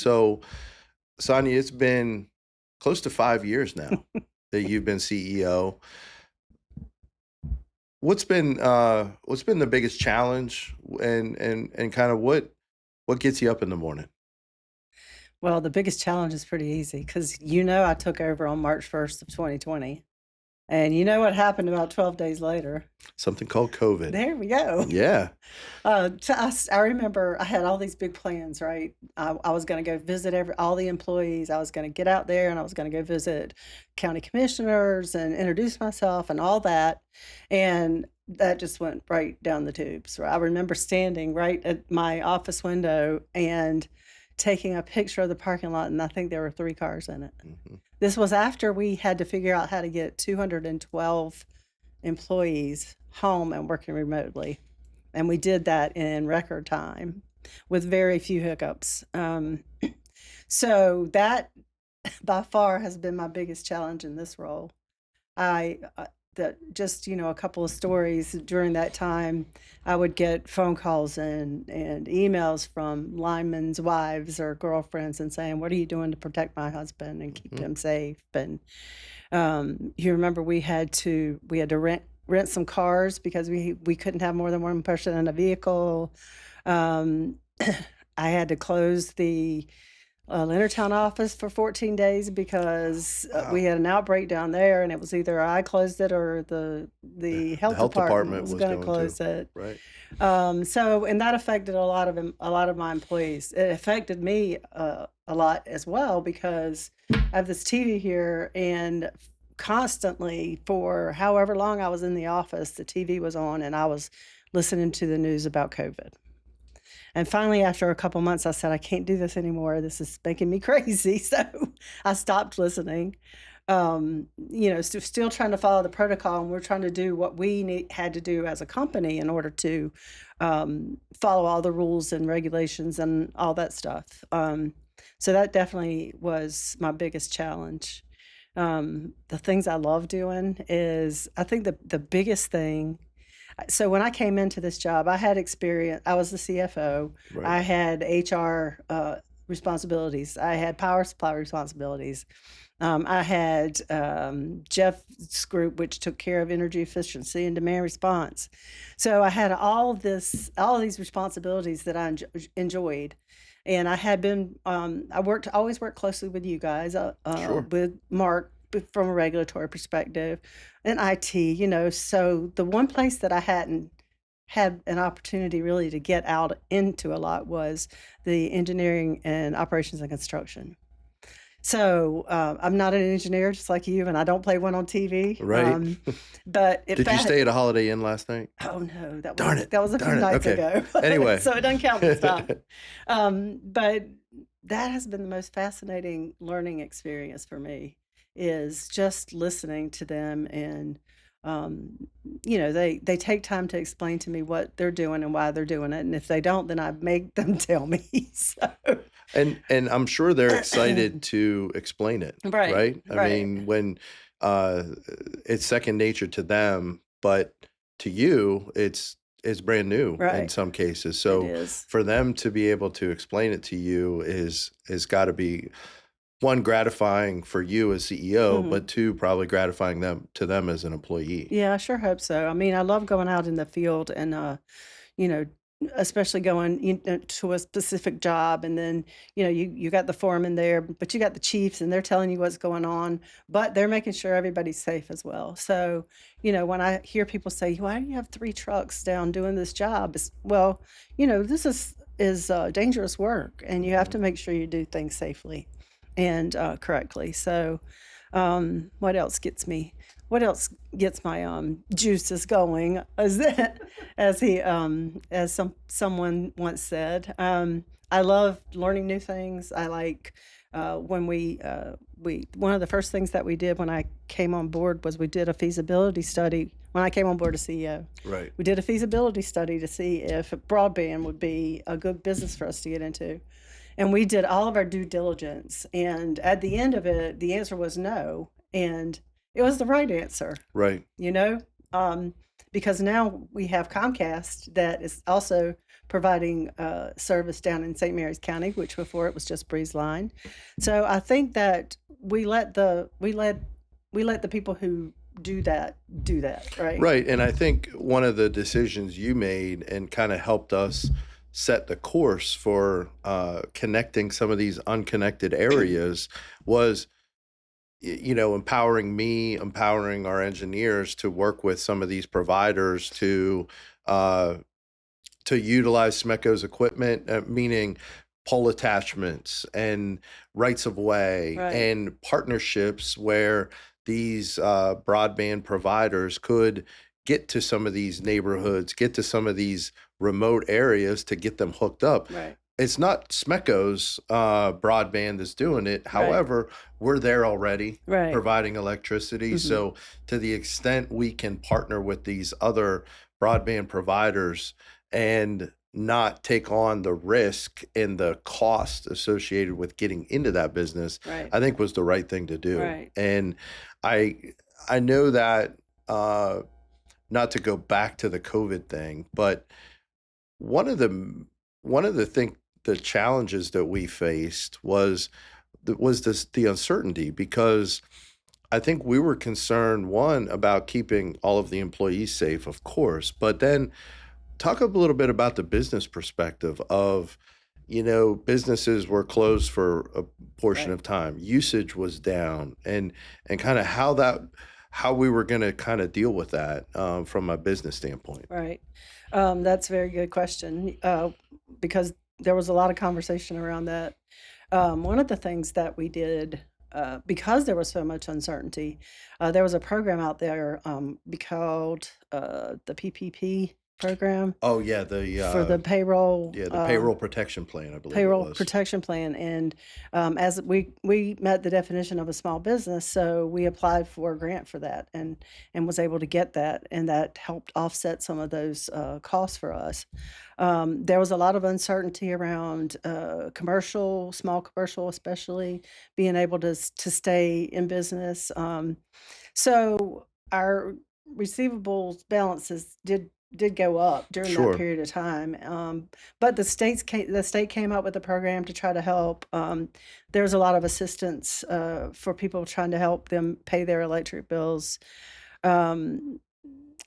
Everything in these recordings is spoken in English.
So, Sonja, it's been close to 5 years now that you've been CEO. What's been the biggest challenge, and kind of what gets you up in the morning? Well, the biggest challenge is pretty easy because I took over on March 1st of 2020, and you know what happened about 12 days later? Something called COVID. There we go. Yeah. I remember I had all these big plans, right? I was going to go visit all the employees. I was going to get out there and I was going to go visit county commissioners and introduce myself and all that. And that just went right down the tubes. I remember standing right at my office window and taking a picture of the parking lot, and I think there were 3 cars in it. Mhm. This was after we had to figure out how to get 212 employees home and working remotely. And we did that in record time with very few hiccups. So that by far has been my biggest challenge in this role. I that just a couple of stories during that time. I would get phone calls and emails from linemen's wives or girlfriends and saying, "What are you doing to protect my husband and keep Mhm. him safe?" And you remember we had to rent some cars because we couldn't have more than one person in a vehicle. Um, I had to close the Leonardtown office for 14 days because we Wow. had an outbreak down there, and it was either I closed it or the The health health department department was was going to going to. close it. Right. And that affected a lot of my employees. It affected me a lot as well because I have this TV here, and constantly for however long I was in the office, the TV was on, and I was listening to the news about COVID. And finally, after a couple months, I said, "I can't do this anymore. This is making me crazy." So I stopped listening. Still trying to follow the protocol, and we're trying to do what had to do as a company in order to follow all the rules and regulations and all that stuff. So that definitely was my biggest challenge. The things I love doing is, I think the biggest thing. So when I came into this job, I had experience. I was the CFO. Right. I had HR responsibilities. I had power supply responsibilities. I had Jeff's group, which took care of energy efficiency and demand response. So I had all of these responsibilities that I enjoyed. And I had been, always worked closely with you guys, Sure. with Mark from a regulatory perspective and IT, So the one place that I hadn't had an opportunity really to get out into a lot was the engineering and operations and construction. So, I'm not an engineer just like you, and I don't play one on TV, Right. but it Did you fa stay at a Holiday Inn last night? oh, no, Darn it. that was a few Darn it. nights Okay. ago, Anyway. so it doesn't count this time. But that has been the most fascinating learning experience for me, is just listening to them, and, they take time to explain to me what they're doing and why they're doing it, and if they don't, then I make them tell me, so And I'm sure they're excited to explain it, Right, right? I right, mean, when uh, it's second nature to them, but to you, it's brand new in right. some cases. It So is. for them to be able to explain it to you is got to be one, gratifying for you as CEO, Mhm. but two, probably gratifying them as an employee. Yeah, I sure hope so. I mean, I love going out in the field and, you know, especially going to a specific job, and then you got the foreman there, but you got the chiefs, and they're telling you what's going on, but they're making sure everybody's safe as well. So when I hear people say, "Why do you have 3 trucks down doing this job?" Well, this is dangerous work, and you have Mhm. to make sure you do things safely and correctly. So what else gets me? What else gets my juices going? As that, as someone once said, I love learning new things. I like when we one of the first things that we did when I came on board was we did a feasibility study. When I came on board as CEO, Right. we did a feasibility study to see if broadband would be a good business for us to get into. And we did all of our due diligence, and at the end of it, the answer was no, and it was the right answer, Right. you know? Um, because now we have Comcast that is also providing service down in St. Mary's County, which before it was just Breeze Line. So I think that we let the people who do that, right? Right. And I think one of the decisions you made and kind of helped us set the course for connecting some of these unconnected areas was, empowering me, empowering our engineers to work with some of these providers uh, to utilize SMECO's equipment, meaning pole attachments and rights of way Right, and partnerships where these broadband providers could get to some of these neighborhoods, get to some of these remote areas to get them hooked up. right, It's not SMECO's broadband that's doing it. right, However, we're there already right. providing electricity. Hmm. So, to the extent we can partner with these other broadband providers and not take on the risk and the cost associated with getting into that business, Right, I think was the right thing to do. right, And I I know that uh, not to go back to the COVID thing, but one of the one of the challenges that we faced was the uncertainty because I think we were concerned one about keeping all of the employees safe, of course, but then talk a little bit about the business perspective of, businesses were closed for a portion right, of time. Usage was down and kind of how we were going to kind of deal with that from a business standpoint. right. That's a very good question, because there was a lot of conversation around that. One of the things that we did, because there was so much uncertainty, there was a program out there, called the PPP program Oh yeah, for the payroll. the payroll protection plan, I believe it Payroll was. protection plan, and as we met the definition of a small business, so we applied for a grant for that, and was able to get that, and that helped offset some of those costs for us. There was a lot of uncertainty around commercial, small commercial, especially being able to stay in business. So our receivables balances did go up during that Sure. period of time. But the state came up with a program to try to help. There was a lot of assistance for people trying to help them pay their electric bills. Um,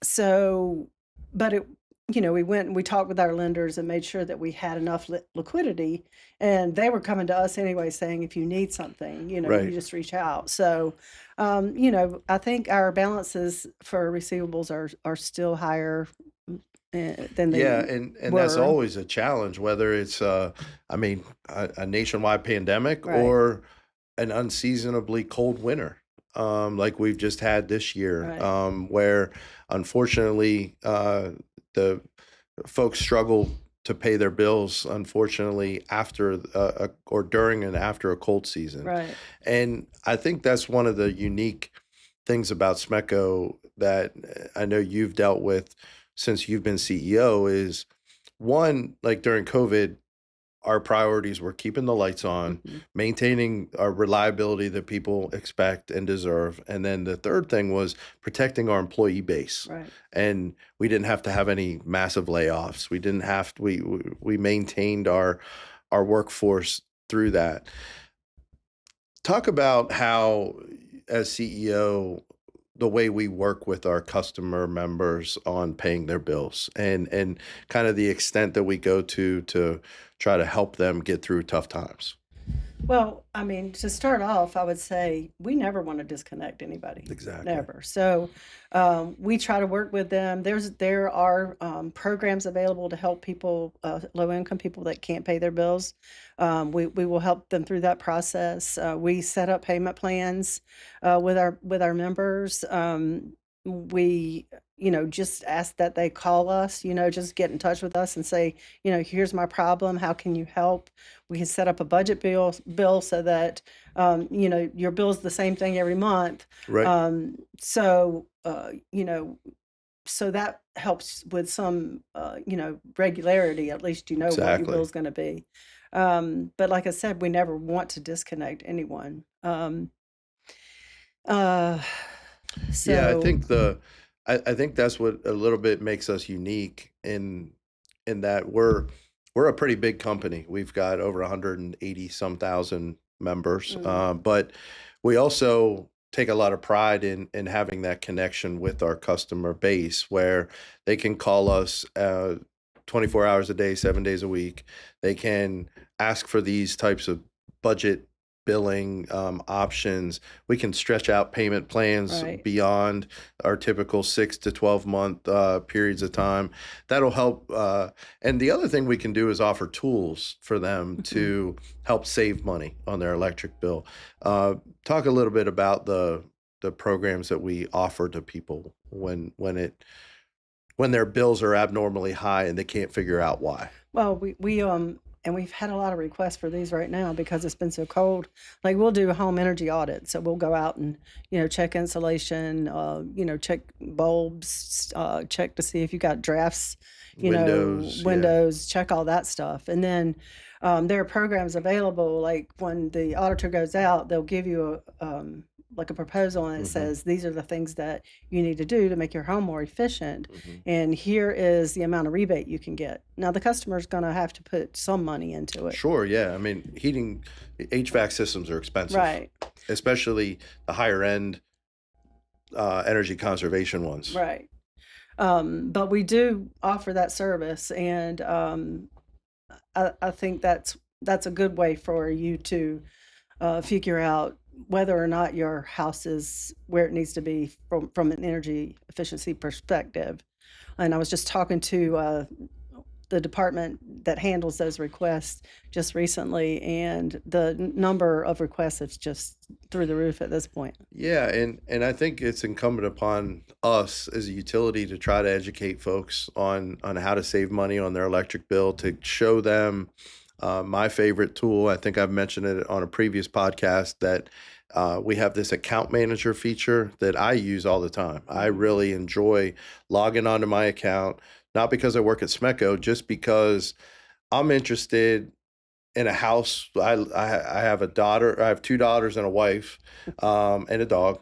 so, but we went and we talked with our lenders and made sure that we had enough liquidity, and they were coming to us anyway saying, if you need something, you Right. just reach out. So, I think our balances for receivables are still higher than they Yeah, and that's were. always a challenge, whether it's I mean, a nationwide pandemic Right, or an unseasonably cold winter, like we've just had this year, right, where unfortunately the folks struggle to pay their bills, unfortunately, after or during and after a cold season. right. And I think that's one of the unique things about SMECO that I know you've dealt with since you've been CEO is one, like during COVID, our priorities were keeping the lights on, Mhm. maintaining our reliability that people expect and deserve. And then the third thing was protecting our employee base. Right. And we didn't have to have any massive layoffs. We didn't have to, we maintained our workforce through that. Talk about how, as CEO, the way we work with our customer members on paying their bills and kind of the extent that we go to try to help them get through tough times. Well, I mean, to start off, I would say we never want to disconnect anybody, Exactly. never. So we try to work with them. There are programs available to help people, low income people that can't pay their bills. We will help them through that process. We set up payment plans with our members. We just ask that they call us. Just get in touch with us and say, here's my problem. How can you help? We can set up a budget bill so that your bill's the same thing every month. Right. So that helps with some regularity. At least you know what your Exactly. bill's going to be. But like I said, we never want to disconnect anyone. Uh, Yeah, so I think that's what a little bit makes us unique in that we're a pretty big company. We've got over 180 some thousand members, but we also take a lot of pride in having that connection with our customer base where they can call us 24 hours a day, 7 days a week. They can ask for these types of budget billing options. We can stretch out payment plans Right. beyond our typical 6 to 12 month periods of time. That'll help. And the other thing we can do is offer tools for them to help save money on their electric bill. Talk a little bit about the programs that we offer to people when their bills are abnormally high and they can't figure out why. Well, and we've had a lot of requests for these right now because it's been so cold. Like we'll do a home energy audit, so we'll go out and check insulation, check bulbs, check to see if you got drafts, Windows, windows, check all that stuff, and then there are programs available. Like when the auditor goes out, they'll give you like a proposal and it says these are the things that you need to do to make your home more efficient, and here is the amount of rebate you can get. Now the customer's going to have to put some money into it. Sure, yeah. I mean, heating HVAC systems are expensive, Right. especially the higher end energy conservation ones. Right. But we do offer that service, and I think that's a good way for you to figure out whether or not your house is where it needs to be from an energy efficiency perspective. And I was just talking to the department that handles those requests just recently, and the number of requests is just through the roof at this point. Yeah, and I think it's incumbent upon us as a utility to try to educate folks on how to save money on their electric bill, to show them my favorite tool. I think I've mentioned it on a previous podcast that we have this account manager feature that I use all the time. I really enjoy logging onto my account, not because I work at SMECO, just because I'm interested in a house. I have a daughter. I have two daughters and a wife, and a dog,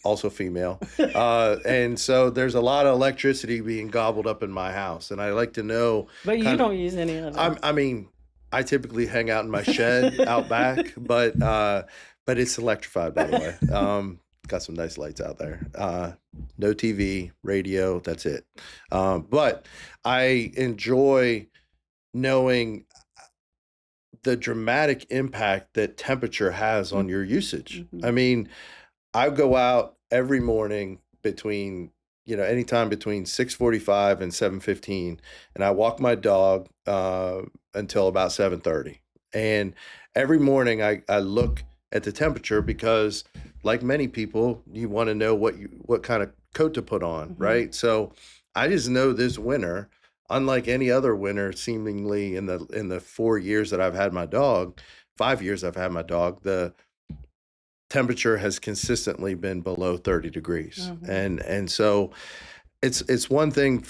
also female. And so there's a lot of electricity being gobbled up in my house, and I like to know. But you don't use any of it. I mean, I typically hang out in my shed out back, but it's electrified, by the way. Got some nice lights out there. No TV, radio, that's it. But I enjoy knowing the dramatic impact that temperature has on your usage. I mean, I go out every morning between, anytime between 6:45 and 7:15, and I walk my dog until about 7:30. And every morning I look at the temperature because, like many people, you want to know what kind of coat to put on, right? So I just know this winter, unlike any other winter, seemingly in the 4 years that I've had my dog, 5 years I've had my dog, the temperature has consistently been below 30 degrees. And so it's one thing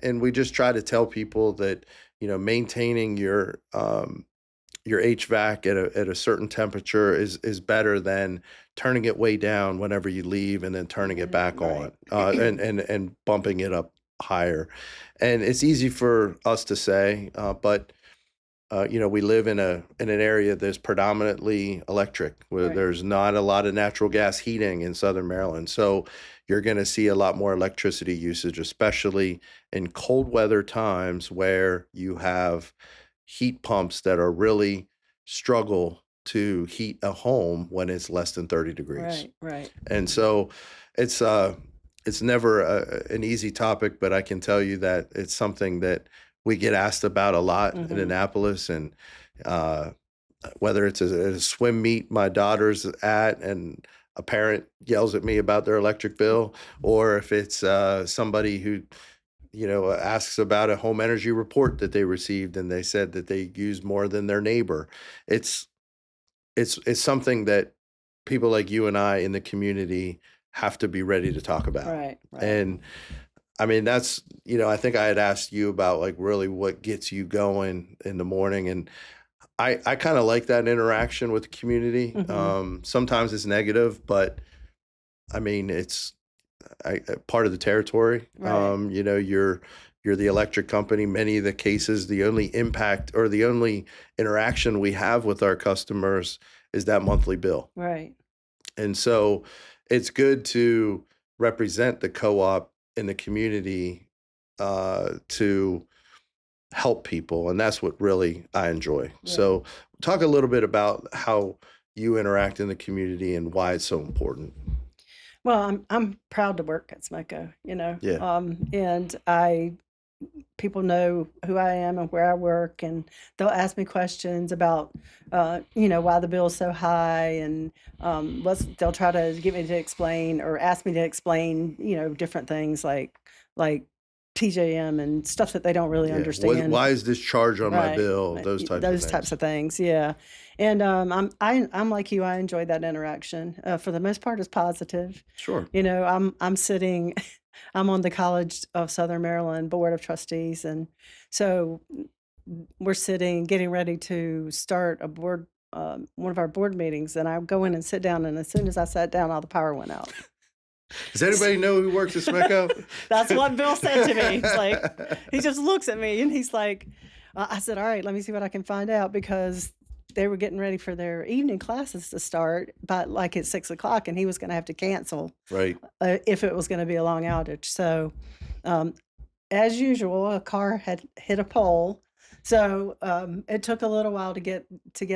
and we just try to tell people that, maintaining your HVAC at a certain temperature is better than turning it way down whenever you leave and then turning it back on, and bumping it up higher. And it's easy for us to say, but we live in an area that's predominantly electric, where there's not a lot of natural gas heating in Southern Maryland. So you're going to see a lot more electricity usage, especially in cold weather times where you have heat pumps that are really struggle to heat a home when it's less than 30 degrees. Right. And so it's never an easy topic, but I can tell you that it's something that we get asked about a lot in Annapolis, and whether it's a swim meet my daughter's at and a parent yells at me about their electric bill, or if it's somebody who asks about a home energy report that they received and they said that they use more than their neighbor. It's something that people like you and I in the community have to be ready to talk about. Right. And I mean, that's, I think I had asked you about like really what gets you going in the morning. And I kind of like that interaction with the community. Sometimes it's negative, but I mean, part of the territory. Right. You know, you're the electric company. Many of the cases, the only impact or the only interaction we have with our customers is that monthly bill. Right. And so it's good to represent the co-op in the community to help people. And that's what really I enjoy. Right. So talk a little bit about how you interact in the community and why it's so important. Well, I'm proud to work at SMECO, Yeah, and people know who I am and where I work, and they'll ask me questions about, why the bill's so high, and they'll try to get me to explain or ask me to explain, different things like PJM and stuff that they don't really yeah. understand. Why is this charge on my Right, bill? Those types of those types things. of things, yeah, and, I'm like you, I enjoy that interaction, for the most part, it's positive. Sure. I'm sitting I'm on the College of Southern Maryland Board of Trustees, and so, we're sitting getting ready to start one of our board meetings, and I go in and sit down, and as soon as I sat down, all the power went out. Does anybody know who works at SMECO? That's what Bill said to me. He's like, he just looks at me and he's like, I said, all right, let me see what I can find out because they were getting ready for their evening classes to start, but like at 6 o'clock, and he was going to have to cancel Right. if it was going to be a long outage. So, um, as usual, a car had hit a pole. So it took a little while to get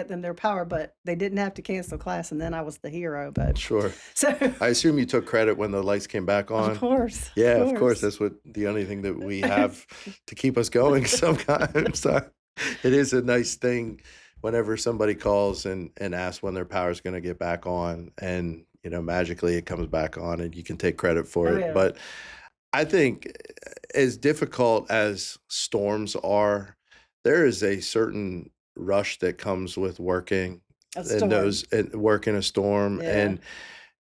them their power, but they didn't have to cancel class, and then I was the hero. But Sure. so, I assume you took credit when the lights came back of on. course, of Yeah, of course. course. That's what the only thing that we have to keep us going sometimes. So it is a nice thing whenever somebody calls and asks when their power is going to get back on, and magically it comes back on, and you can take credit for Oh it. yeah. But I think as difficult as storms are, there is a certain rush that comes with working A in storm. those and working a storm. Yeah.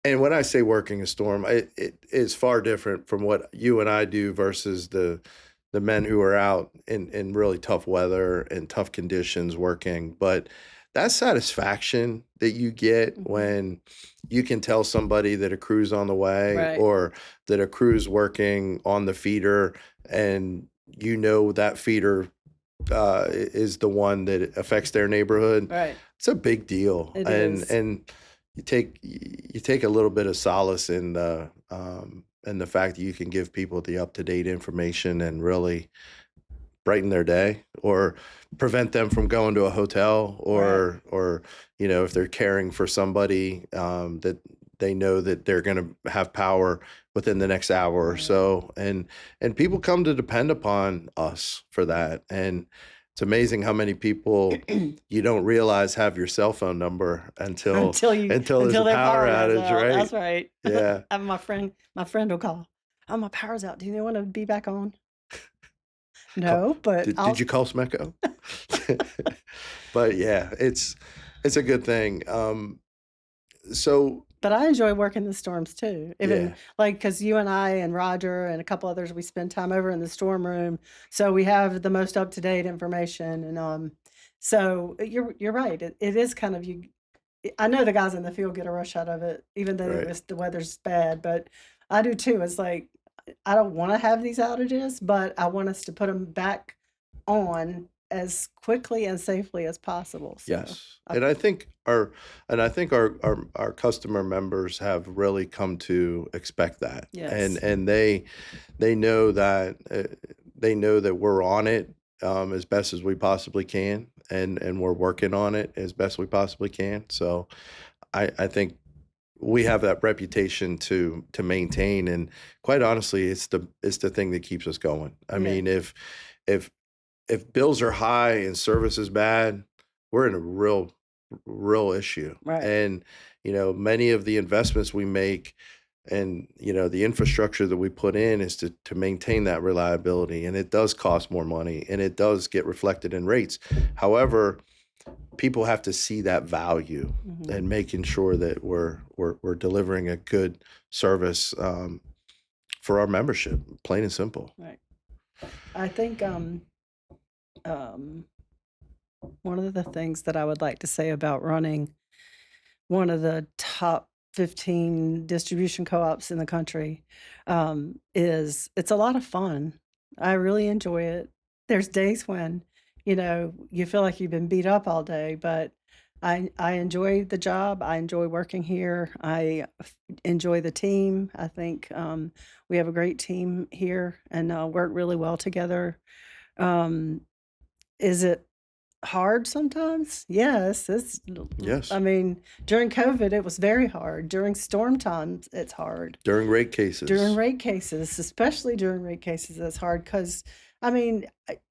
And when I say working a storm, it is far different from what you and I do versus the men who are out in really tough weather and tough conditions working. But that satisfaction that you get Mhm. when you can tell somebody that a crew's on the way Right. or that a crew's working on the feeder, and that feeder is the one that affects their neighborhood. Right. It's a big deal, It and is. you take a little bit of solace in the fact that you can give people the up to date information and really brighten their day or prevent them from going to a hotel Right. or if they're caring for somebody that they know that they're going to have power within the next hour or Right. so, and people come to depend upon us for that. And it's amazing how many people you don't realize have your cell phone number until Until you until there's until a their power power goes outage, out. right? That's right. Yeah. And my friend will call. "Oh, my power's out. Do you want to be back on?" Ca- No, but did you call SMECO? But yeah, it's a good thing. So but I enjoy working the storms too. Even yeah, like because you and I and Roger and a couple others, we spend time over in the storm room, so we have the most up to date information. And so you're right. It is kind of you. I know the guys in the field get a rush out of it, even though right. the weather's bad, but I do too. It's like I don't want to have these outages, but I want us to put them back on as quickly and safely as possible. So, Yes. I, And I think our customer members have really come to expect that. And yes, and they know that we're on it as best as we possibly can, and we're working on it as best we possibly can. So I think we have that reputation to maintain, and quite honestly, it's the thing that keeps us going. I yeah, mean, if if bills are high and service is bad, we're in a real issue. right, And many of the investments we make and the infrastructure that we put in is to maintain that reliability, and it does cost more money and it does get reflected in rates. However, people have to see that value hmm and making sure that we're delivering a good service for our membership, plain and simple. right. I think um, one of the things that I would like to say about running one of the top 15 distribution co-ops in the country, it's a lot of fun. I really enjoy it. There's days when, you feel like you've been beat up all day, but I enjoy the job. I enjoy working here. Enjoy the team. I think we have a great team here and work really well together. Um, is it hard sometimes? Yes, I Yes. mean, during COVID, it was very hard. During storm times, it's hard. During rate During cases. rate cases, especially during rate cases, it's hard because, I mean,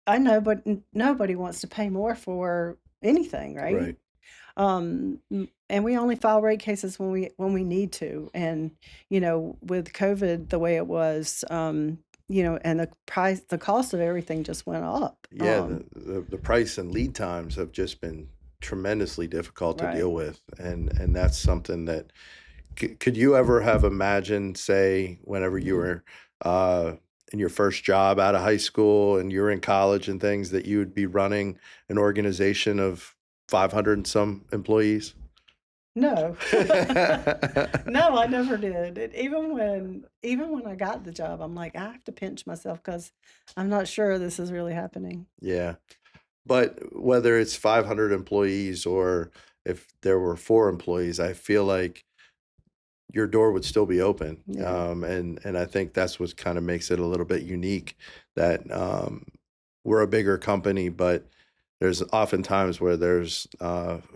I know, but nobody wants to pay more for anything, right? Right. And we only file rate cases when we need to. And, with COVID the way it was, and the cost of everything just went up. Yeah, the price and lead times have just been tremendously difficult to Right. deal with, and that's something that could you ever have imagined, say, whenever you were in your first job out of high school and you're in college and things, that you would be running an organization of 500 and some employees? No. No, I never did. Even when I got the job, I'm like, I have to pinch myself because I'm not sure this is really happening. Yeah. But whether it's 500 employees or if there were 4 employees, I feel like your door would still be open. Yeah. And I think that's what kind of makes it a little bit unique, that we're a bigger company, but there's oftentimes where there's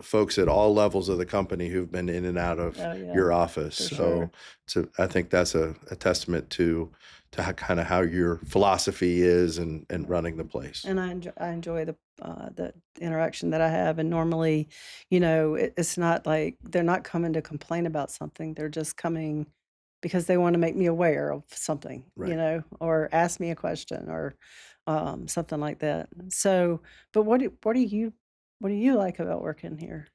folks at all levels of the company who've been in and out of Oh, yeah, your office. for So, sure. I think that's a testament to how, kind of how your philosophy is and running the place. And I enjoy the interaction that I have. And normally, it's not like they're not coming to complain about something. They're just coming because they want to make me aware of something, Right. or ask me a question or something like that. So, but what do you like about working here?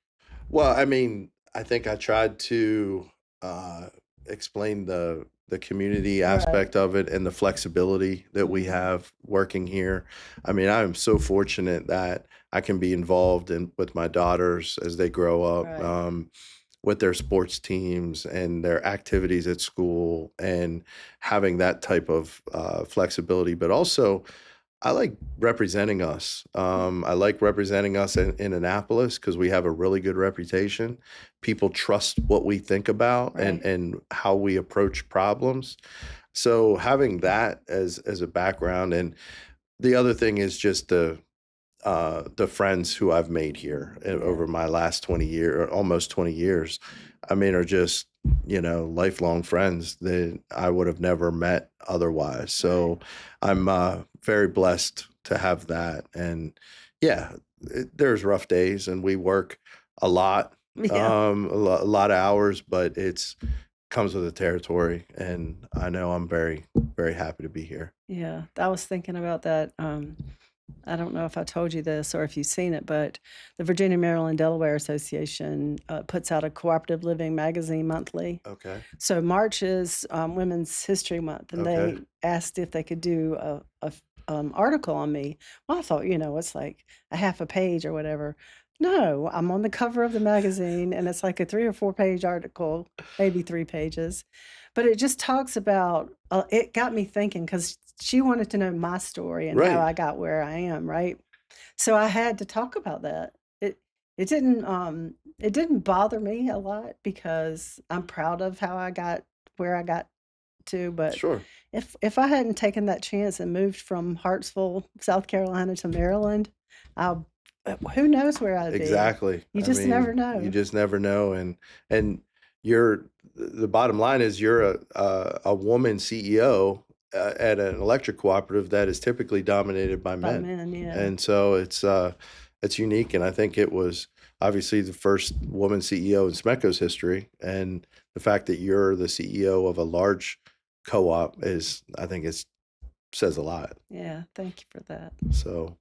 Well, I mean, I think I tried to uh, explain the community Right. aspect of it and the flexibility that we Mhm. have working here. I mean, I'm so fortunate that I can be involved in with my daughters as they grow up, Right. with their sports teams and their activities at school, and having that type of flexibility. But also, I like representing us. I like representing us in Annapolis because we have a really good reputation. People trust what we think about and Right. and how we approach problems. So having that as a background, and the other thing is just the friends who I've made here Yeah. over my last 20 year or almost 20 years. I mean, are just, lifelong friends that I would have never met otherwise. Right. So I'm very blessed to have that. And yeah, there's rough days and we work a lot, Yeah. a lot of hours, but it's comes with the territory. And I know I'm very, very happy to be here. Yeah. I was thinking about that. I don't know if I told you this or if you've seen it, but the Virginia, Maryland, Delaware Association puts out a cooperative living magazine monthly. Okay. So March is Women's History Month, and Okay. they asked if they could do article on me. Well, I thought, it's like a half a page or whatever. No, I'm on the cover of the magazine, and it's like a 3 or 4 page article, maybe 3 pages. But it just talks about, it got me thinking because she wanted to know my story and how Right. I got where I am, right? So I had to talk about that. It didn't bother me a lot because I'm proud of how I got where I got to, but Sure. if I hadn't taken that chance and moved from Hartsville, South Carolina to Maryland, I who knows where I'd be. Exactly. You I just never mean, you know. just never know, and you're the bottom line is you're a woman CEO at an electric cooperative that is typically dominated by By men, men, yeah. and so it's unique, and I think it was obviously the first woman CEO in SMECO's history, and the fact that you're the CEO of a large co-op is, I think, it says a lot. Yeah, thank you for that. So.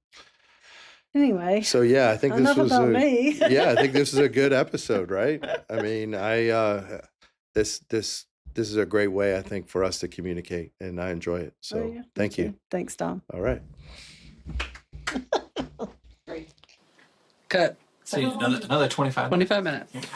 Anyway, So yeah, I think this enough was about a me. yeah, I think this is a good episode, right? I mean, this this this is a great way I think for us to communicate and I enjoy it. Oh, So, yeah, me thank you. too. Thanks, Tom. All right. Cut. See, another 25. 25 minutes.